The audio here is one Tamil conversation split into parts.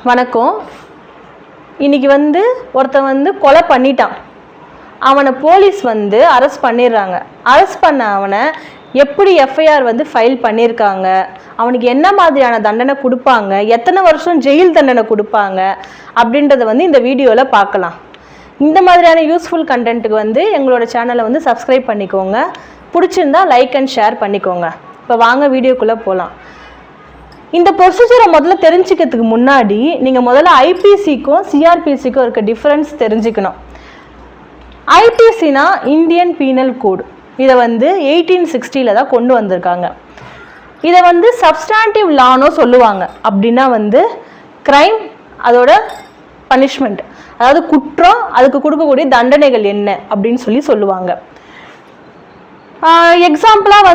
வணக்கம். இன்னைக்கு ஒருத்தன் கொலை பண்ணிட்டான். அவனை போலீஸ் அரெஸ்ட் பண்ணிடுறாங்க. அரெஸ்ட் பண்ண அவனை எப்படி எஃப்ஐஆர் ஃபைல் பண்ணியிருக்காங்க, அவனுக்கு என்ன மாதிரியான தண்டனை கொடுப்பாங்க, எத்தனை வருஷம் ஜெயில் தண்டனை கொடுப்பாங்க அப்படின்றத இந்த வீடியோவில் பார்க்கலாம். இந்த மாதிரியான யூஸ்ஃபுல் கண்டென்ட்டுக்கு எங்களோட சேனலை சப்ஸ்கிரைப் பண்ணிக்கோங்க. பிடிச்சிருந்தா லைக் அண்ட் ஷேர் பண்ணிக்கோங்க. இப்போ வாங்க வீடியோக்குள்ளே போகலாம். இந்த ப்ரொசீஜரை முதல்ல தெரிஞ்சுக்கிறதுக்கு முன்னாடி நீங்கள் முதல்ல ஐபிசிக்கும் சிஆர்பிசிக்கும் இருக்க டிஃப்ரென்ஸ் தெரிஞ்சுக்கணும். ஐபிசினா இந்தியன் பீனல் கோடு. இதை 1860 தான் கொண்டு வந்திருக்காங்க. இதை சப்ஸ்டாண்டிவ் லானோ சொல்லுவாங்க. அப்படின்னா கிரைம், அதோட பனிஷ்மெண்ட், அதாவது குற்றம், அதுக்கு கொடுக்கக்கூடிய தண்டனைகள் என்ன அப்படின்னு சொல்லுவாங்க. எக்ஸாம்பிளாக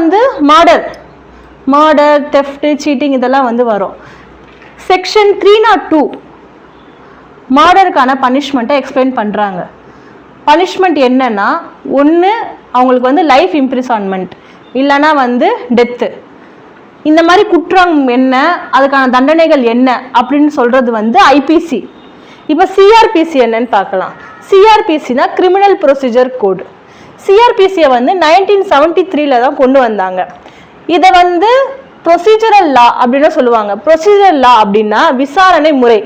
மர்டர், தெஃப்ட், சீட்டிங் இதெல்லாம் வரும். செக்ஷன் 302 மர்டருக்கான பனிஷ்மெண்ட்டை எக்ஸ்பிளைன் பண்ணுறாங்க. பனிஷ்மெண்ட் என்னன்னா, ஒன்று அவங்களுக்கு லைஃப் இம்ப்ரிசான்மெண்ட், இல்லைன்னா டெத்து. இந்த மாதிரி குற்றம் என்ன, அதுக்கான தண்டனைகள் என்ன அப்படின்னு சொல்கிறது ஐபிசி. இப்போ சிஆர்பிசி என்னன்னு பார்க்கலாம். சிஆர்பிசினா கிரிமினல் ப்ரொசீஜர் கோடு. சிஆர்பிசியை 1973 தான் கொண்டு வந்தாங்க. இதை ப்ரொசீஜரல் லா அப்படின்னு சொல்லுவாங்க. ப்ரொசீஜரல் லா அப்படின்னா விசாரணை முறை,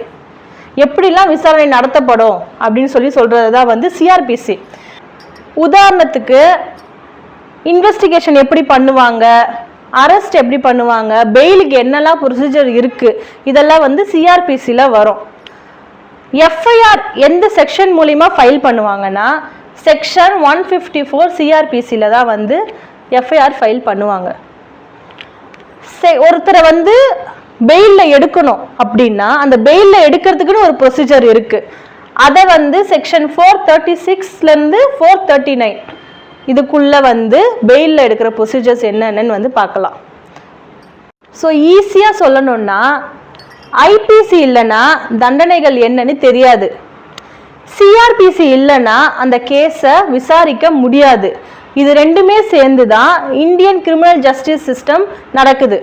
எப்படிலாம் விசாரணை நடத்தப்படும் அப்படின்னு சொல்றது தான் சிஆர்பிசி. உதாரணத்துக்கு இன்வெஸ்டிகேஷன் எப்படி பண்ணுவாங்க, அரெஸ்ட் எப்படி பண்ணுவாங்க, பெயிலுக்கு என்னெல்லாம் ப்ரொசீஜர் இருக்கு, இதெல்லாம் சிஆர்பிசியில் வரும். எஃப்ஐஆர் எந்த செக்ஷன் மூலிமா ஃபைல் பண்ணுவாங்கன்னா, செக்ஷன் 154 சிஆர்பிசியில் தான் எஃப்ஐஆர் ஃபைல் பண்ணுவாங்க. ஒருத்தரை பெயிலில் எடுக்கணும் அப்படின்னா அந்த பெயிலில் எடுக்கிறதுக்குன்னு ஒரு ப்ரொசீஜர் இருக்கு. அதை செக்ஷன் 436 439 இதுக்குள்ள பெயிலில் எடுக்கிற ப்ரொசீஜர்ஸ் என்னென்னு பார்க்கலாம். ஸோ ஈஸியாக சொல்லணும்னா, ஐபிசி இல்லைன்னா தண்டனைகள் என்னன்னு தெரியாது. சிஆர்பிசி இல்லைன்னா அந்த கேஸை விசாரிக்க முடியாது. இது ரெண்டுமே சேர்ந்து தான் இந்தியன் கிரிமினல் ஜஸ்டிஸ் சிஸ்டம் நடக்குது.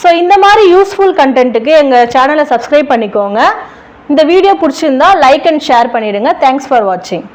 ஸோ இந்த மாதிரி யூஸ்ஃபுல் கண்டென்ட்டுக்கு எங்கள் சேனலை சப்ஸ்கிரைப் பண்ணிக்கோங்க. இந்த வீடியோ பிடிச்சிருந்தா லைக் அண்ட் ஷேர் பண்ணிடுங்க. தேங்க்ஸ் ஃபார் வாட்சிங்.